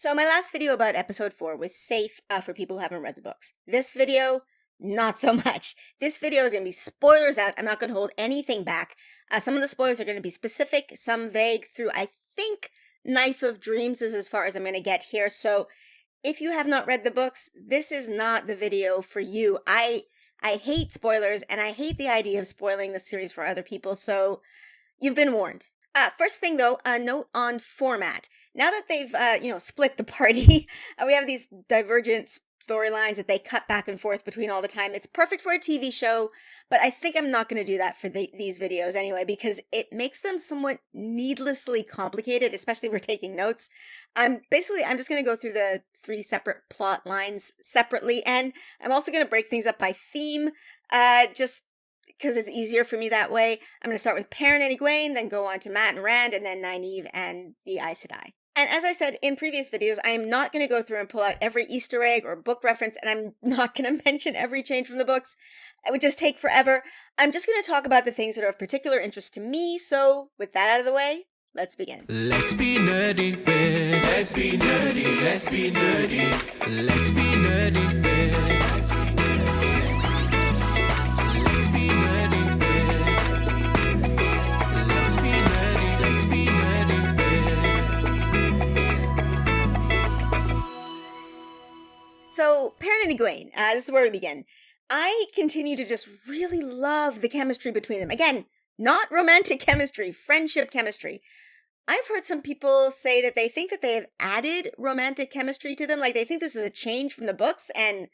So my last video about episode 4 was safe for people who haven't read the books. This video, not so much. This video is going to be spoilers out. I'm not going to hold anything back. Some of the spoilers are going to be specific, some vague through, I think, Knife of Dreams is as far as I'm going to get here. So if you have not read the books, this is not the video for you. I hate spoilers, and I hate the idea of spoiling the series for other people, so you've been warned. First thing though, a note on format. Now that they've, split the party, we have these divergent storylines that they cut back and forth between all the time. It's perfect for a TV show, but I think I'm not going to do that for these videos anyway, because it makes them somewhat needlessly complicated, especially for taking notes. I'm just going to go through the 3 separate plot lines separately, and I'm also going to break things up by theme, just because it's easier for me that way. I'm going to start with Perrin and Egwene, then go on to Mat and Rand, and then Nynaeve and the Aes Sedai. And as I said in previous videos, I am not going to go through and pull out every Easter egg or book reference, and I'm not going to mention every change from the books. It would just take forever. I'm just going to talk about the things that are of particular interest to me, so with that out of the way, let's begin. Let's be nerdy, bitch. Let's be nerdy, let's be nerdy. Let's be nerdy, bitch. Let's be nerdy, bitch. Let's be nerdy, let's be nerdy, bitch. So, Perrin and Egwene, this is where we begin. I continue to just really love the chemistry between them. Again, not romantic chemistry, friendship chemistry. I've heard some people say that they think that they have added romantic chemistry to them, like they think this is a change from the books, and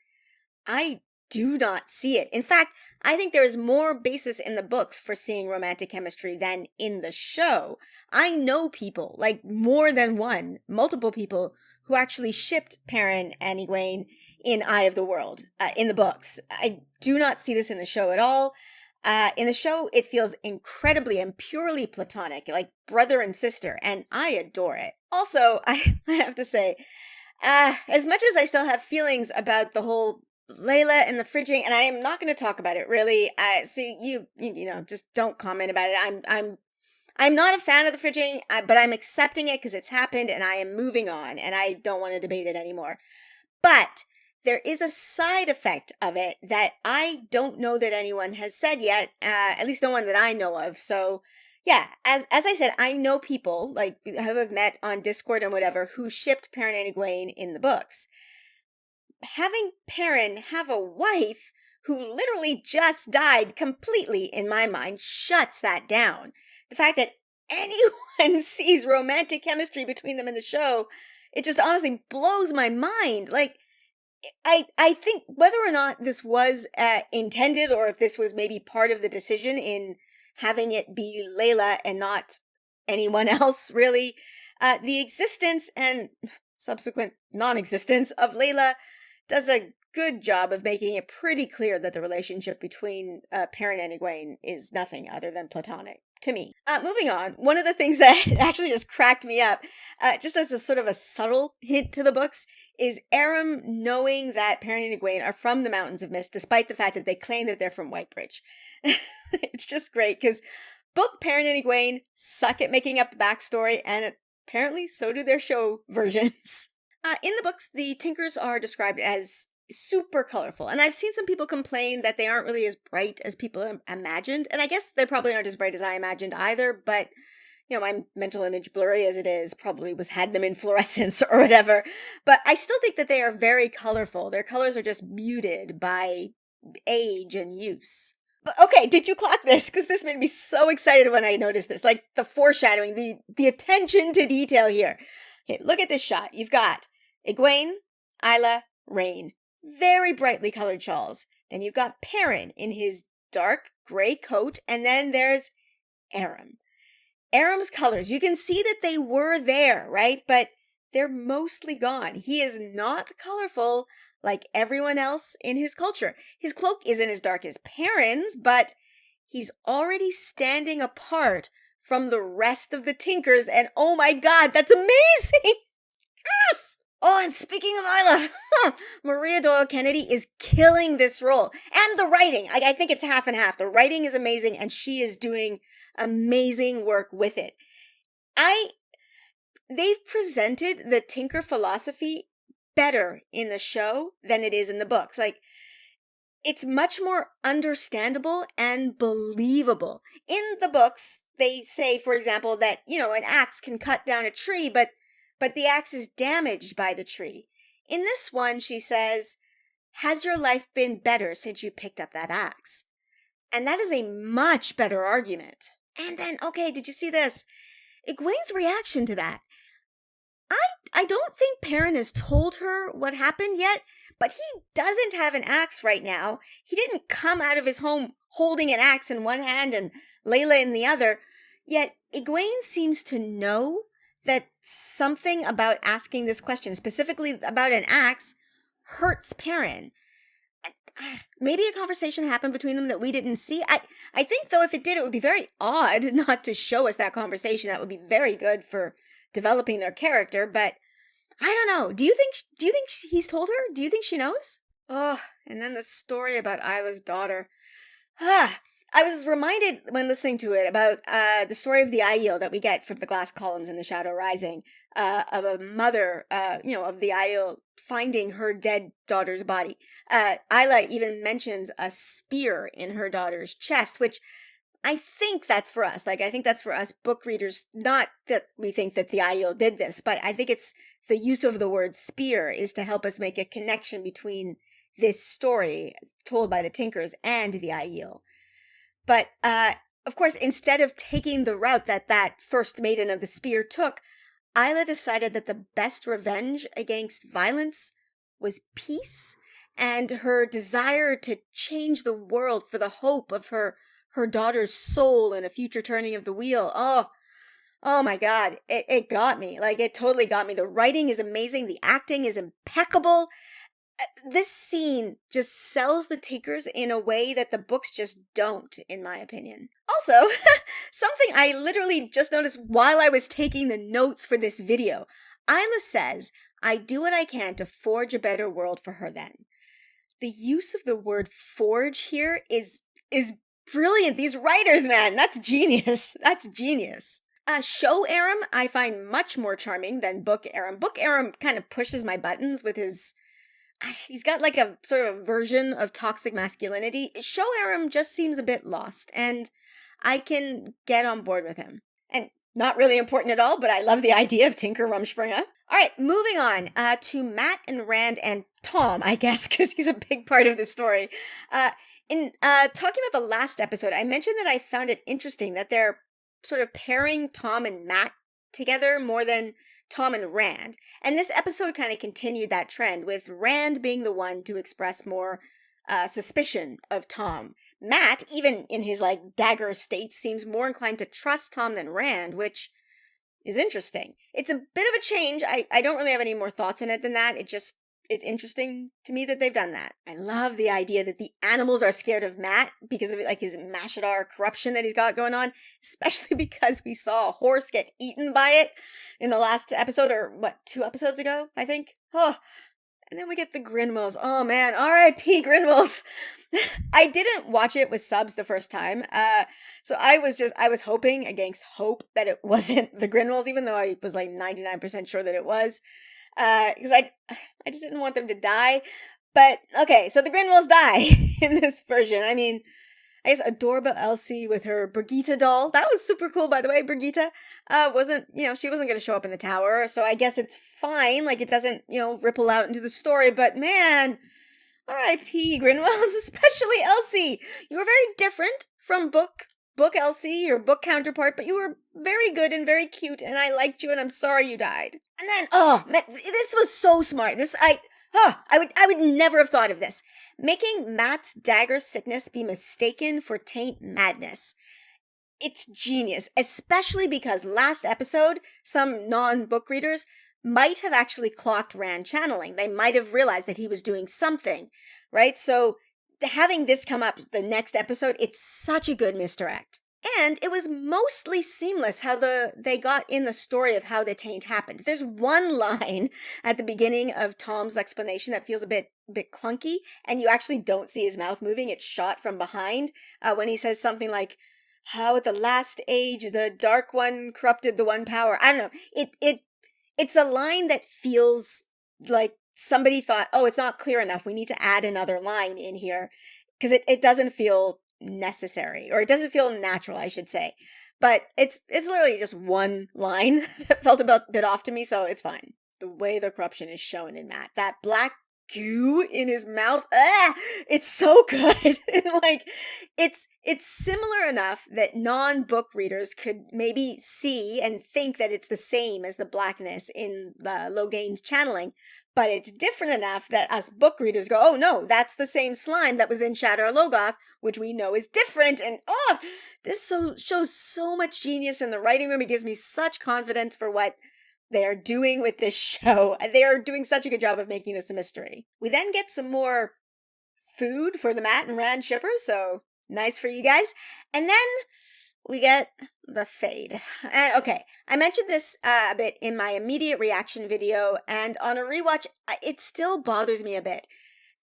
I do not see it. In fact, I think there is more basis in the books for seeing romantic chemistry than in the show. I know people, like more than one, multiple people, who actually shipped Perrin and Egwene in Eye of the World, in the books. I do not see this in the show at all. In the show, it feels incredibly and purely platonic, like brother and sister, and I adore it. Also, I have to say, as much as I still have feelings about the whole Layla and the fridging, and I am not going to talk about it really. So you just don't comment about it. I'm not a fan of the fridging, but I'm accepting it because it's happened, and I am moving on, and I don't want to debate it anymore. But there is a side effect of it that I don't know that anyone has said yet, at least no one that I know of. So yeah, as I said, I know people, like, who I've met on Discord and whatever, who shipped Perrin and Egwene in the books. Having Perrin have a wife who literally just died completely, in my mind, shuts that down. The fact that anyone sees romantic chemistry between them in the show, it just honestly blows my mind. Like, I think whether or not this was intended, or if this was maybe part of the decision in having it be Layla and not anyone else, really, the existence and subsequent non-existence of Layla does a good job of making it pretty clear that the relationship between Perrin and Egwene is nothing other than platonic, to me. Moving on, one of the things that actually just cracked me up, just as a sort of a subtle hint to the books, is Aram knowing that Perrin and Egwene are from the Mountains of Mist, despite the fact that they claim that they're from Whitebridge. It's just great, because book Perrin and Egwene suck at making up the backstory, and apparently so do their show versions. In the books, the Tinkers are described as super colorful, and I've seen some people complain that they aren't really as bright as people imagined, and I guess they probably aren't as bright as I imagined either, but my mental image, blurry as it is, probably had them in fluorescence or whatever, but I still think that they are very colorful. Their colors are just muted by age and use. But okay, did you clock this? Because this made me so excited when I noticed this, like the foreshadowing, the attention to detail here. Okay, look at this shot. You've got Egwene, Isla, Rain. Very brightly colored shawls. Then you've got Perrin in his dark gray coat, and then there's Aram. Aram's colors, you can see that they were there, right? But they're mostly gone. He is not colorful like everyone else in his culture. His cloak isn't as dark as Perrin's, but he's already standing apart from the rest of the Tinkers, and oh my god, that's amazing! Yes! Oh, and speaking of Isla, Maria Doyle Kennedy is killing this role. And the writing. I think it's half and half. The writing is amazing, and she is doing amazing work with it. they've presented the Tinker philosophy better in the show than it is in the books. Like, it's much more understandable and believable. In the books, they say, for example, that, an axe can cut down a tree, but the axe is damaged by the tree. In this one, she says, has your life been better since you picked up that axe? And that is a much better argument. And then, okay, did you see this? Egwene's reaction to that. I don't think Perrin has told her what happened yet, but he doesn't have an axe right now. He didn't come out of his home holding an axe in one hand and Layla in the other. Yet Egwene seems to know that something about asking this question, specifically about an axe, hurts Perrin. Maybe a conversation happened between them that we didn't see. I think, though, if it did, it would be very odd not to show us that conversation. That would be very good for developing their character, but I don't know. Do you think he's told her? Do you think she knows? Oh, and then the story about Isla's daughter. I was reminded when listening to it about the story of the Aiel that we get from the glass columns in The Shadow Rising, of a mother, of the Aiel finding her dead daughter's body. Isla even mentions a spear in her daughter's chest, which I think that's for us. Like, I think that's for us book readers. Not that we think that the Aiel did this, but I think it's the use of the word spear is to help us make a connection between this story told by the Tinkers and the Aiel. But, of course, instead of taking the route that first maiden of the spear took, Isla decided that the best revenge against violence was peace, and her desire to change the world for the hope of her daughter's soul in a future turning of the wheel. Oh my God, it got me. Like, it totally got me. The writing is amazing. The acting is impeccable. This scene just sells the Tinkers in a way that the books just don't, in my opinion. Also, something I literally just noticed while I was taking the notes for this video. Isla says, I do what I can to forge a better world for her then. The use of the word forge here is brilliant. These writers, man, that's genius. That's genius. Show Aram I find much more charming than Book Aram. Book Aram kind of pushes my buttons with he's got like a sort of version of toxic masculinity. Show Aram just seems a bit lost, and I can get on board with him. And not really important at all, but I love the idea of Tinker Rumspringa. All right, moving on to Matt and Rand and Tom, I guess, because he's a big part of the story. In talking about the last episode, I mentioned that I found it interesting that they're sort of pairing Tom and Matt together more than Tom and Rand. And this episode kind of continued that trend, with Rand being the one to express more suspicion of Tom. Matt, even in his dagger state, seems more inclined to trust Tom than Rand, which is interesting. It's a bit of a change. I don't really have any more thoughts in it than that. It's interesting to me that they've done that. I love the idea that the animals are scared of Matt because of his Mashadar corruption that he's got going on, especially because we saw a horse get eaten by it in the last episode, or 2 episodes ago, I think. Oh, and then we get the Grinwells. Oh man, R.I.P. Grinwells. I didn't watch it with subs the first time, so I was hoping against hope that it wasn't the Grinwells, even though I was 99% sure that it was. Because I just didn't want them to die. But, okay, so the Grinwells die in this version. I mean, I guess adorable Elsie with her Brigitte doll. That was super cool, by the way. Brigitte she wasn't going to show up in the tower, so I guess it's fine. It doesn't, ripple out into the story. But, man, R.I.P. Grinwells, especially Elsie. You were very different from Book Elsie, your book counterpart, but you were very good and very cute, and I liked you, and I'm sorry you died. And then, man, this was so smart. I would never have thought of this. Making Matt's dagger sickness be mistaken for taint madness. It's genius, especially because last episode, some non-book readers might have actually clocked Rand channeling. They might have realized that he was doing something, right? So having this come up the next episode, it's such a good misdirect. And it was mostly seamless how they got in the story of how the taint happened. There's one line at the beginning of Tom's explanation that feels a bit clunky, and you actually don't see his mouth moving. It's shot from behind when he says something like, how at the last age the Dark One corrupted the One Power. I don't know. it's a line that feels like somebody thought, oh, it's not clear enough. We need to add another line in here because it doesn't feel necessary, or it doesn't feel natural, I should say. But it's literally just one line that felt a bit off to me, so it's fine. The way the corruption is shown in Matt, that black goo in his mouth, it's so good. And like, it's similar enough that non-book readers could maybe see and think that it's the same as the blackness in the Logain's channeling, but it's different enough that us book readers go, oh no, that's the same slime that was in Shatter Logoth, which we know is different. And this shows so much genius in the writing room. It gives me such confidence for what they are doing with this show. They are doing such a good job of making this a mystery. We then get some more food for the Matt and Rand shippers, so nice for you guys. And then we get the fade. And okay, I mentioned this a bit in my immediate reaction video, and on a rewatch, it still bothers me a bit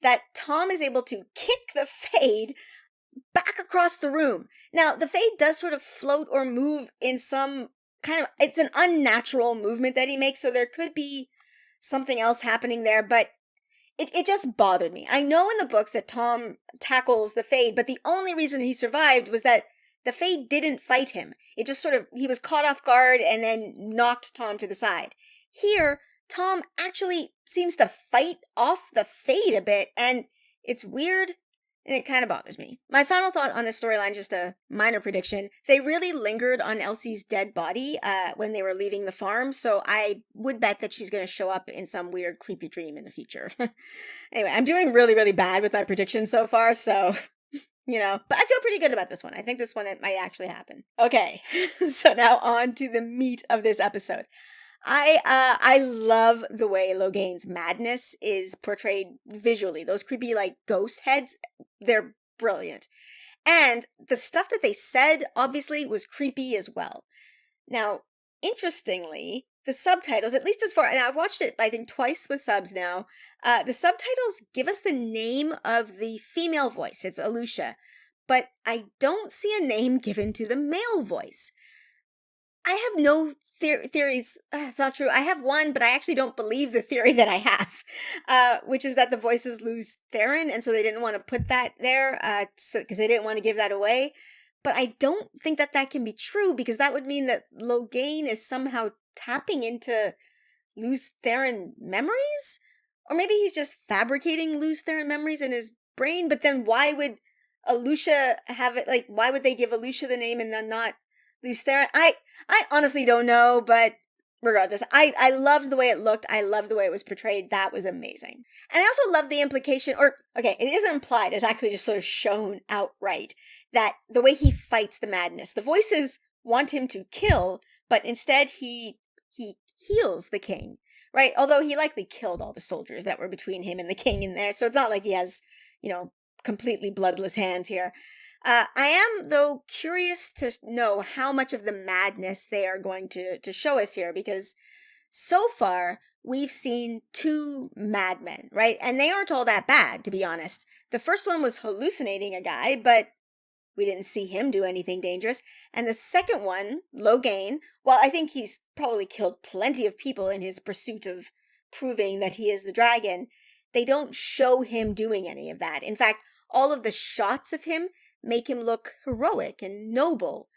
that Tom is able to kick the fade back across the room. Now, the fade does sort of float or move in some kind of, it's an unnatural movement that he makes, so there could be something else happening there, but it just bothered me. I know in the books that Tom tackles the fade, but the only reason he survived was that the fade didn't fight him. It just sort of, he was caught off guard and then knocked Tom to the side. Here, Tom actually seems to fight off the fade a bit, and it's weird, and it kind of bothers me. My final thought on this storyline, just a minor prediction. They really lingered on Elsie's dead body when they were leaving the farm, so I would bet that she's going to show up in some weird, creepy dream in the future. Anyway, I'm doing really, really bad with my predictions so far, so, you know, but I feel pretty good about this one. I think this one, it might actually happen. Okay, so now on to the meat of this episode. I love the way Logain's madness is portrayed visually. Those creepy, like, ghost heads, they're brilliant. And the stuff that they said, obviously, was creepy as well. Now, interestingly, the subtitles, at least as far, and I've watched it, I think, twice with subs now, the subtitles give us the name of the female voice. It's Alusha. But I don't see a name given to the male voice. I have no theories. It's not true. I have one, but I actually don't believe the theory that I have, which is that the voices lose Theron, and so they didn't want to put that there, because they didn't want to give that away. But I don't think that that can be true, because that would mean that Logain is somehow tapping into Luz Theron memories? Or maybe he's just fabricating Luz Theron memories in his brain, but then why would Alusha have it, like, why would they give Alusha the name and then not Luz Theron? I honestly don't know, but regardless, I loved the way it looked. I loved the way it was portrayed. That was amazing. And I also love the implication, or, okay, it isn't implied, it's actually just sort of shown outright, that the way he fights the madness, the voices want him to kill, but instead he heals the king, right? Although he likely killed all the soldiers that were between him and the king in there, so it's not like he has, you know, completely bloodless hands here. I am, though, curious to know how much of the madness they are going to show us here, because so far we've seen two madmen, right? And they aren't all that bad, to be honest. The first one was hallucinating a guy, but we didn't see him do anything dangerous. And the second one, Logain, well, I think he's probably killed plenty of people in his pursuit of proving that he is the dragon. They don't show him doing any of that. In fact, all of the shots of him make him look heroic and noble.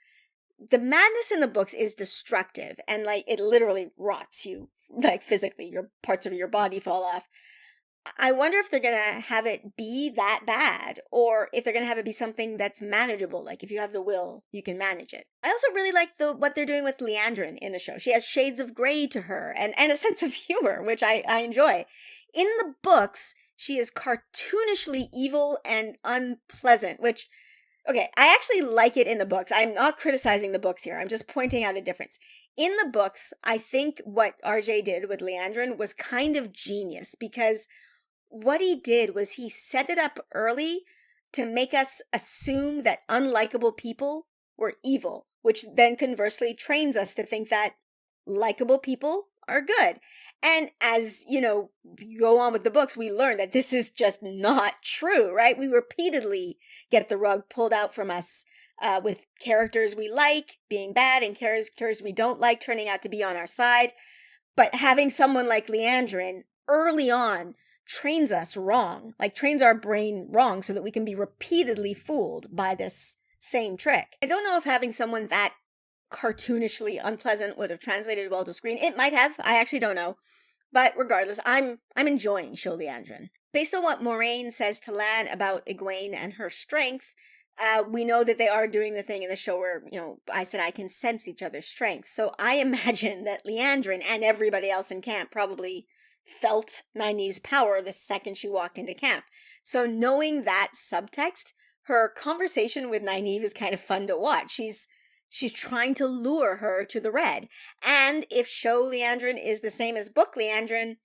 The madness in the books is destructive, and like it literally rots you, like physically, your parts of your body fall off. I wonder if they're gonna have it be that bad, or if they're gonna have it be something that's manageable, like if you have the will, you can manage it. I also really like what they're doing with Liandrin in the show. She has shades of gray to her, and a sense of humor, which I enjoy. In the books, she is cartoonishly evil and unpleasant, which, okay, I actually like it in the books. I'm not criticizing the books here. I'm just pointing out a difference. In the books, I think what RJ did with Liandrin was kind of genius, because what he did was he set it up early to make us assume that unlikable people were evil, which then conversely trains us to think that likable people are good. And as, you know, go on with the books, we learn that this is just not true, right? We repeatedly get the rug pulled out from us with characters we like being bad and characters we don't like turning out to be on our side. But having someone like Liandrin early on trains us wrong, like trains our brain wrong so that we can be repeatedly fooled by this same trick. I don't know if having someone that cartoonishly unpleasant would have translated well to screen. It might have. I actually don't know. But regardless, I'm enjoying Show Liandrin. Based on what Moiraine says to Lan about Egwene and her strength, we know that they are doing the thing in the show where, Aes Sedai can sense each other's strength. So I imagine that Liandrin and everybody else in camp probably felt Nynaeve's power the second she walked into camp. So knowing that subtext, her conversation with Nynaeve is kind of fun to watch. She's trying to lure her to the red. And if show Liandrin is the same as book Liandrin,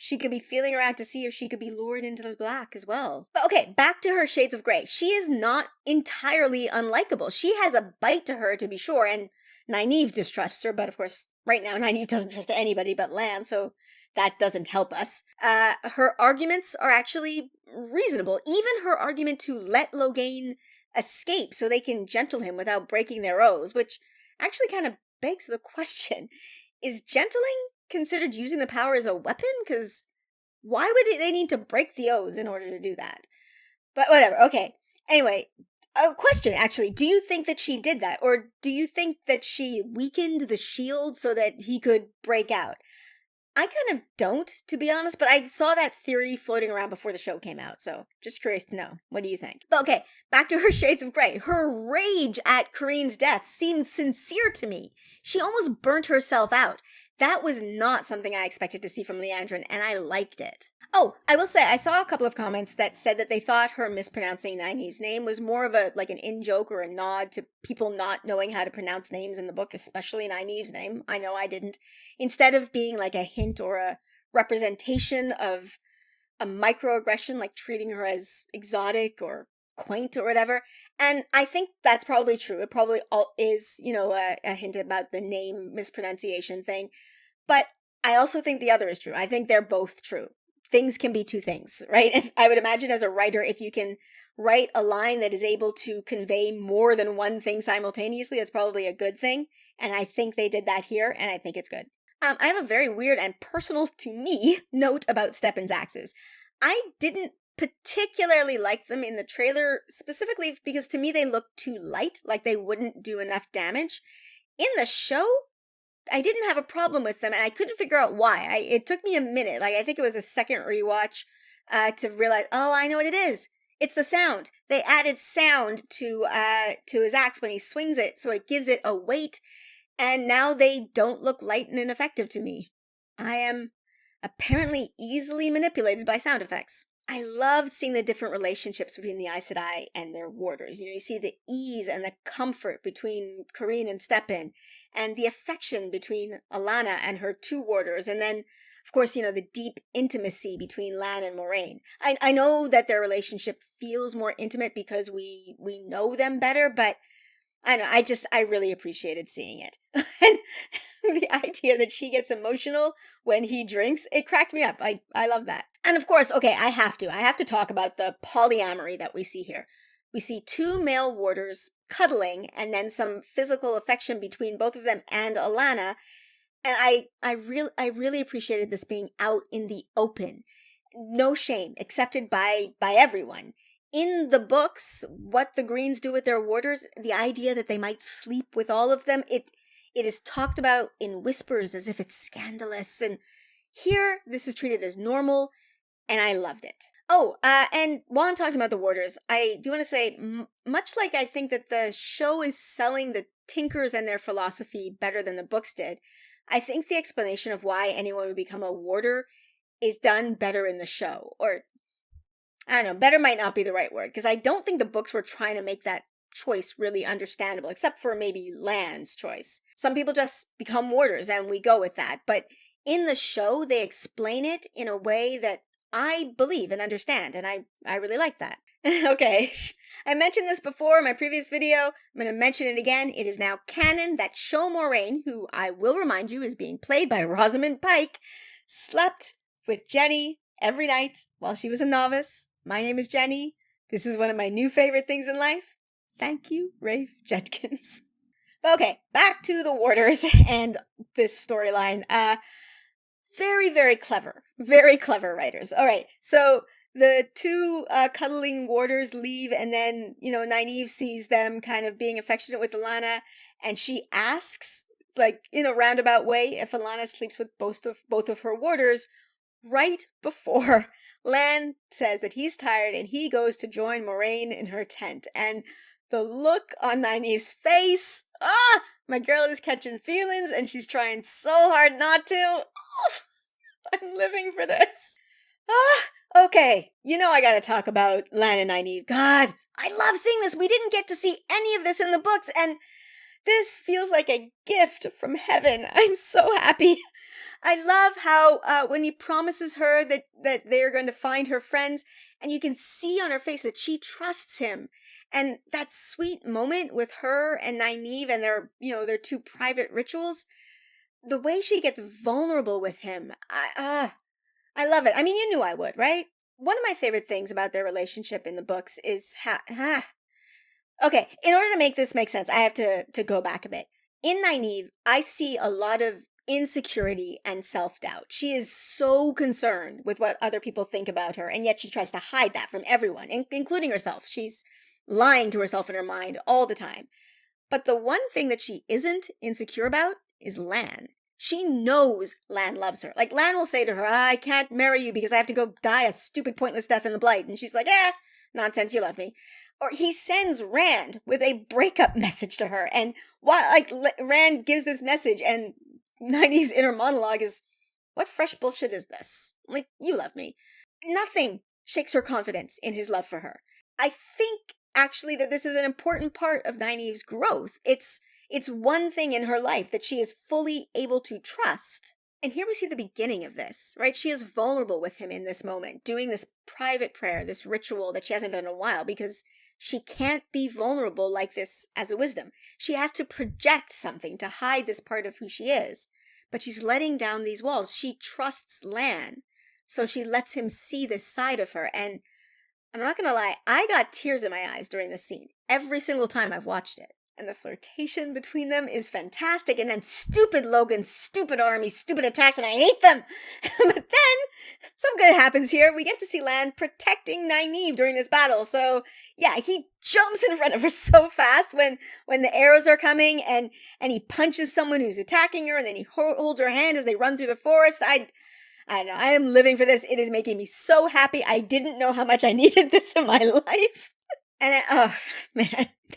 she could be feeling around to see if she could be lured into the black as well. But okay, back to her shades of grey. She is not entirely unlikable. She has a bite to her, to be sure, and Nynaeve distrusts her, but of course, right now, Nynaeve doesn't trust anybody but Lan, so that doesn't help us. Her arguments are actually reasonable. Even her argument to let Logain escape so they can gentle him without breaking their oaths, which actually kind of begs the question, is gentling considered using the power as a weapon? Because why would they need to break the oaths in order to do that? But whatever, okay. Anyway, a question, actually. Do you think that she did that? Or do you think that she weakened the shield so that he could break out? I kind of don't, to be honest, but I saw that theory floating around before the show came out, so just curious to know. What do you think? But okay, back to her shades of grey. Her rage at Kareen's death seemed sincere to me. She almost burnt herself out. That was not something I expected to see from Liandrin, and I liked it. Oh, I will say, I saw a couple of comments that said that they thought her mispronouncing Nynaeve's name was more of an in-joke or a nod to people not knowing how to pronounce names in the book, especially Nynaeve's name. I know I didn't. Instead of being like a hint or a representation of a microaggression, like treating her as exotic or quaint or whatever. And I think that's probably true. It probably all is, a hint about the name mispronunciation thing. But I also think the other is true. I think they're both true. Things can be two things, right? And I would imagine as a writer, if you can write a line that is able to convey more than one thing simultaneously, that's probably a good thing. And I think they did that here, and I think it's good. I have a very weird and personal to me note about Steppen's axes. I didn't particularly like them in the trailer, specifically because to me they looked too light, like they wouldn't do enough damage. In the show, I didn't have a problem with them, and I couldn't figure out why. It took me a minute, I think it was a second rewatch, to realize, oh, I know what it is. It's the sound. They added sound to his axe when he swings it, so it gives it a weight, and now they don't look light and ineffective to me. I am apparently easily manipulated by sound effects. I loved seeing the different relationships between the Aes Sedai and their warders. You see the ease and the comfort between Kareen and Steppen, and the affection between Alanna and her two warders, and then, of course, the deep intimacy between Lan and Moiraine. I know that their relationship feels more intimate because we know them better, but I know, I really appreciated seeing it. And the idea that she gets emotional when he drinks, it cracked me up. I love that. And of course, okay, I have to talk about the polyamory that we see here. We see two male warders cuddling and then some physical affection between both of them and Alanna. And I really appreciated this being out in the open. No shame, accepted by everyone. In the books, what the Greens do with their warders, the idea that they might sleep with all of them, it is talked about in whispers as if it's scandalous. And here, this is treated as normal, and I loved it. Oh, and while I'm talking about the warders, I do want to say, much like I think that the show is selling the Tinkers and their philosophy better than the books did, I think the explanation of why anyone would become a warder is done better in the show. Or, I don't know, better might not be the right word, because I don't think the books were trying to make that choice really understandable, except for maybe Lan's choice. Some people just become warders, and we go with that. But in the show, they explain it in a way that I believe and understand, and I really like that. Okay, I mentioned this before in my previous video. I'm going to mention it again. It is now canon that Show Moiraine, who I will remind you is being played by Rosamund Pike, slept with Jenny every night while she was a novice. My name is Jenny. This is one of my new favorite things in life. Thank you, Rafe Jenkins. Okay, back to the warders and this storyline. Very, very clever. Very clever writers. All right. So the two cuddling warders leave, and then, Nynaeve sees them kind of being affectionate with Alana, and she asks, like, in a roundabout way, if Alana sleeps with both of her warders right before Lan says that he's tired and he goes to join Moraine in her tent. And the look on Nynaeve's face, my girl is catching feelings and she's trying so hard not to. Oh, I'm living for this. Okay. I gotta talk about Lan and Nynaeve. God, I love seeing this. We didn't get to see any of this in the books, and this feels like a gift from heaven. I'm so happy. I love how when he promises her that they're going to find her friends, and you can see on her face that she trusts him. And that sweet moment with her and Nynaeve and their two private rituals, the way she gets vulnerable with him, I love it. I mean, you knew I would, right? One of my favorite things about their relationship in the books is how... Okay, in order to make this make sense, I have to go back a bit. In Nynaeve, I see a lot of insecurity and self-doubt. She is so concerned with what other people think about her, and yet she tries to hide that from everyone, including herself. She's lying to herself in her mind all the time. But the one thing that she isn't insecure about is Lan. She knows Lan loves her. Like, Lan will say to her, I can't marry you because I have to go die a stupid, pointless death in the Blight. And she's like, nonsense, you love me. Or he sends Rand with a breakup message to her. And Rand gives this message, and Nynaeve's inner monologue is, what fresh bullshit is this? Like, you love me. Nothing shakes her confidence in his love for her. I think, actually, that this is an important part of Nynaeve's growth. It's one thing in her life that she is fully able to trust. And here we see the beginning of this, right? She is vulnerable with him in this moment, doing this private prayer, this ritual that she hasn't done in a while, because she can't be vulnerable like this as a wisdom. She has to project something to hide this part of who she is. But she's letting down these walls. She trusts Lan, so she lets him see this side of her. And I'm not going to lie, I got tears in my eyes during this scene every single time I've watched it. And the flirtation between them is fantastic. And then stupid Logan, stupid army, stupid attacks, and I hate them. But then some good happens here. We get to see Lan protecting Nynaeve during this battle. So yeah, he jumps in front of her so fast when the arrows are coming, and he punches someone who's attacking her, and then he holds her hand as they run through the forest. I don't know. I am living for this. It is making me so happy. I didn't know how much I needed this in my life. And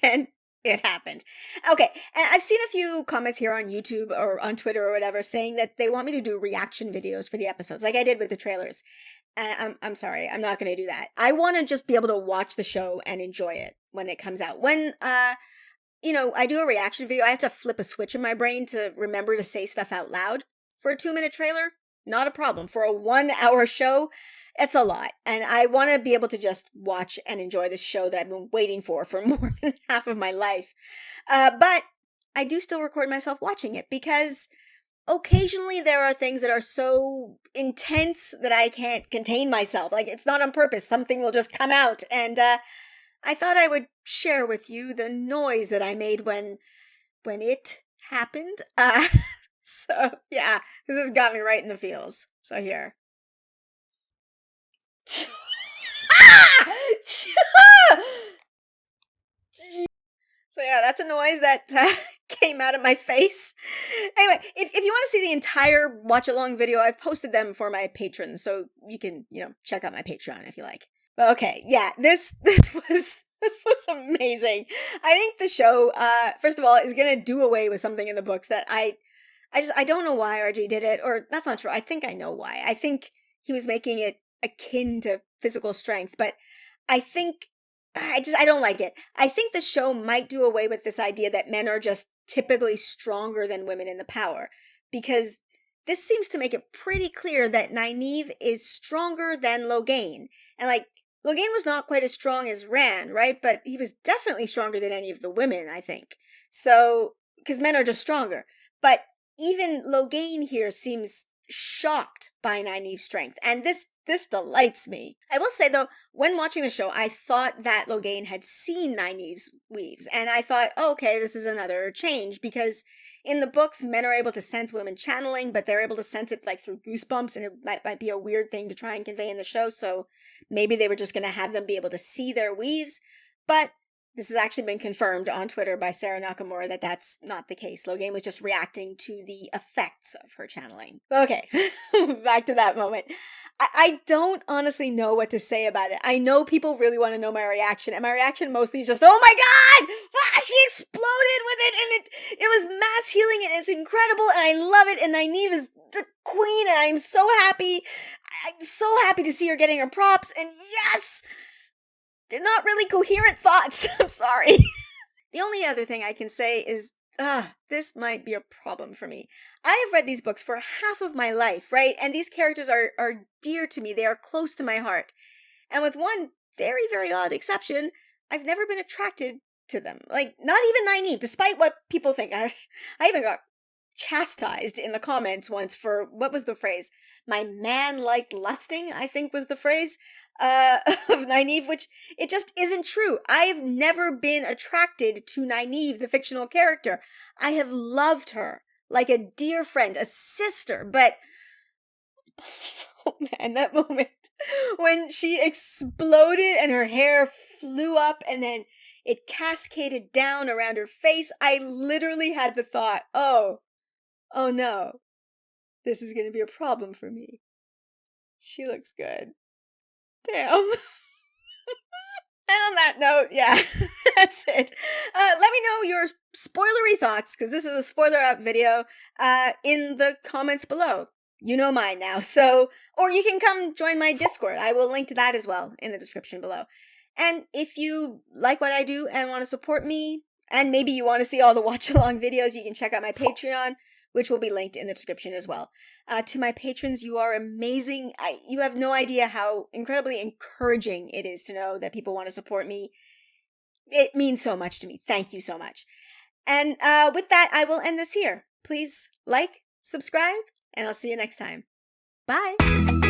then it happened. Okay, and I've seen a few comments here on YouTube or on Twitter or whatever saying that they want me to do reaction videos for the episodes, like I did with the trailers. And I'm sorry, I'm not going to do that. I want to just be able to watch the show and enjoy it when it comes out. When, I do a reaction video, I have to flip a switch in my brain to remember to say stuff out loud. For a 2-minute trailer, not a problem. For a 1-hour show, it's a lot. And I want to be able to just watch and enjoy this show that I've been waiting for more than half of my life. But I do still record myself watching it because occasionally there are things that are so intense that I can't contain myself. Like, it's not on purpose. Something will just come out. And I thought I would share with you the noise that I made when it happened. So, yeah, this has got me right in the feels. So here. So yeah, that's a noise that came out of my face. Anyway, if you want to see the entire watch-along video, I've posted them for my patrons, so you can, check out my Patreon if you like. But okay, yeah, this was amazing. I think the show, first of all, is gonna do away with something in the books that I don't know why RJ did it, or that's not true. I think I know why. I think he was making it akin to physical strength, but I think I don't like it. I think the show might do away with this idea that men are just typically stronger than women in the power, because this seems to make it pretty clear that Nynaeve is stronger than Logain. And Logain was not quite as strong as Rand, right? But he was definitely stronger than any of the women, I think. So, because men are just stronger. But even Logain here seems shocked by Nynaeve's strength, and this delights me. I will say though, when watching the show, I thought that Logain had seen Nynaeve's weaves, and I thought, oh, okay, this is another change, because in the books, men are able to sense women channeling, but they're able to sense it like through goosebumps, and it might be a weird thing to try and convey in the show, so maybe they were just going to have them be able to see their weaves, but this has actually been confirmed on Twitter by Sarah Nakamura that that's not the case. Logain was just reacting to the effects of her channeling. Okay, back to that moment. I don't honestly know what to say about it. I know people really want to know my reaction, and my reaction mostly is just, oh my god! Ah, she exploded with it, and it was mass healing, and it's incredible, and I love it, and Nynaeve is the queen, and I'm so happy. I'm so happy to see her getting her props, and yes! They're not really coherent thoughts. I'm sorry. The only other thing I can say is, this might be a problem for me. I have read these books for half of my life, right? And these characters are dear to me. They are close to my heart. And with one very, very odd exception, I've never been attracted to them. Like, not even Nynaeve, despite what people think. I even got chastised in the comments once for, what was the phrase? My man-like lusting, I think was the phrase, of Nynaeve, which it just isn't true. I've never been attracted to Nynaeve, the fictional character. I have loved her like a dear friend, a sister, but oh man, that moment when she exploded and her hair flew up and then it cascaded down around her face, I literally had the thought, oh no, this is going to be a problem for me. She looks good. Damn. And on that note, yeah, that's it. Let me know your spoilery thoughts, because this is a spoiler up video, in the comments below. You know mine now, so, or you can come join my Discord. I will link to that as well in the description below. And if you like what I do and want to support me, and maybe you want to see all the watch-along videos, you can check out my Patreon, which will be linked in the description as well. To my patrons, you are amazing. You have no idea how incredibly encouraging it is to know that people want to support me. It means so much to me. Thank you so much. And with that, I will end this here. Please like, subscribe, and I'll see you next time. Bye!